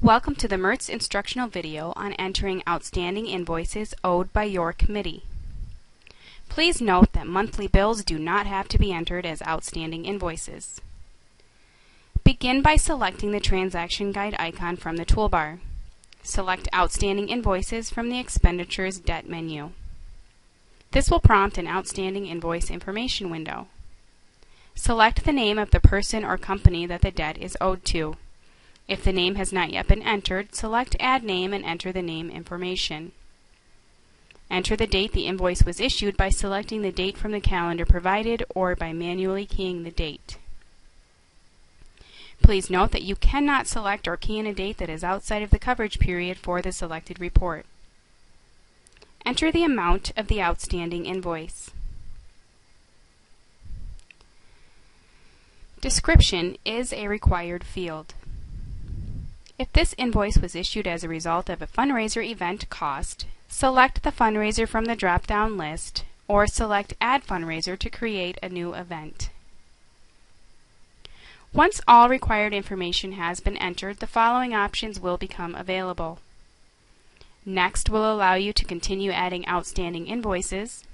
Welcome to the MERTS instructional video on entering outstanding invoices owed by your committee. Please note that monthly bills do not have to be entered as outstanding invoices. Begin by selecting the Transaction Guide icon from the toolbar. Select Outstanding Invoices from the Expenditures Debt menu. This will prompt an Outstanding Invoice Information window. Select the name of the person or company that the debt is owed to. If the name has not yet been entered, select Add Name and enter the name information. Enter the date the invoice was issued by selecting the date from the calendar provided or by manually keying the date. Please note that you cannot select or key in a date that is outside of the coverage period for the selected report. Enter the amount of the outstanding invoice. Description is a required field. If this invoice was issued as a result of a fundraiser event cost, select the fundraiser from the drop-down list or select Add Fundraiser to create a new event. Once all required information has been entered, the following options will become available. Next will allow you to continue adding outstanding invoices.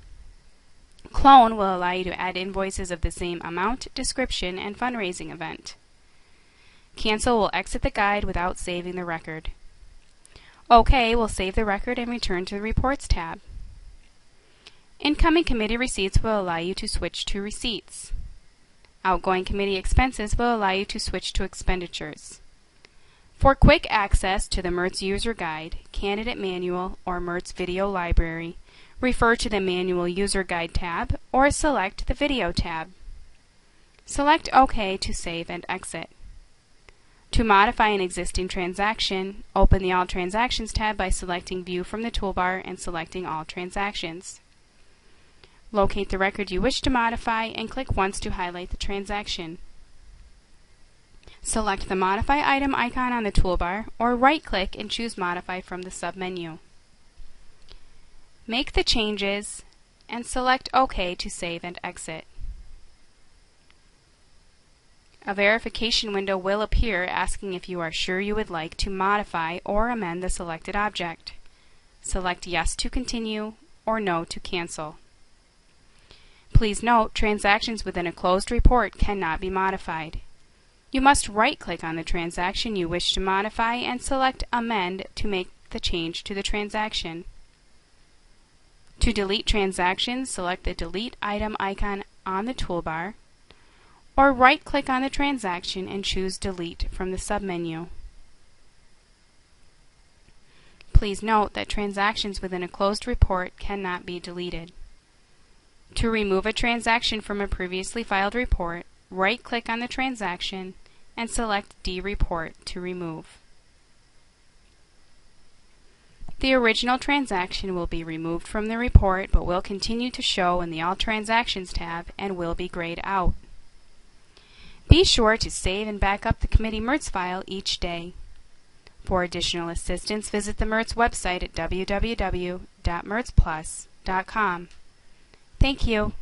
Clone will allow you to add invoices of the same amount, description, and fundraising event. Cancel will exit the guide without saving the record. OK will save the record and return to the Reports tab. Incoming committee receipts will allow you to switch to receipts. Outgoing committee expenses will allow you to switch to expenditures. For quick access to the MERTS User Guide, Candidate Manual, or MERTS Video Library, refer to the Manual User Guide tab or select the Video tab. Select OK to save and exit. To modify an existing transaction, open the All Transactions tab by selecting View from the toolbar and selecting All Transactions. Locate the record you wish to modify and click once to highlight the transaction. Select the Modify Item icon on the toolbar or right-click and choose Modify from the submenu. Make the changes and select OK to save and exit. A verification window will appear asking if you are sure you would like to modify or amend the selected object. Select Yes to continue or No to cancel. Please note, transactions within a closed report cannot be modified. You must right-click on the transaction you wish to modify and select Amend to make the change to the transaction. To delete transactions, select the Delete Item icon on the toolbar, or right-click on the transaction and choose Delete from the submenu. Please note that transactions within a closed report cannot be deleted. To remove a transaction from a previously filed report, right-click on the transaction and select D-Report to remove. The original transaction will be removed from the report but will continue to show in the All Transactions tab and will be grayed out. Be sure to save and back up the committee MERTS file each day. For additional assistance, visit the MERTS website at www.mertsplus.com. Thank you.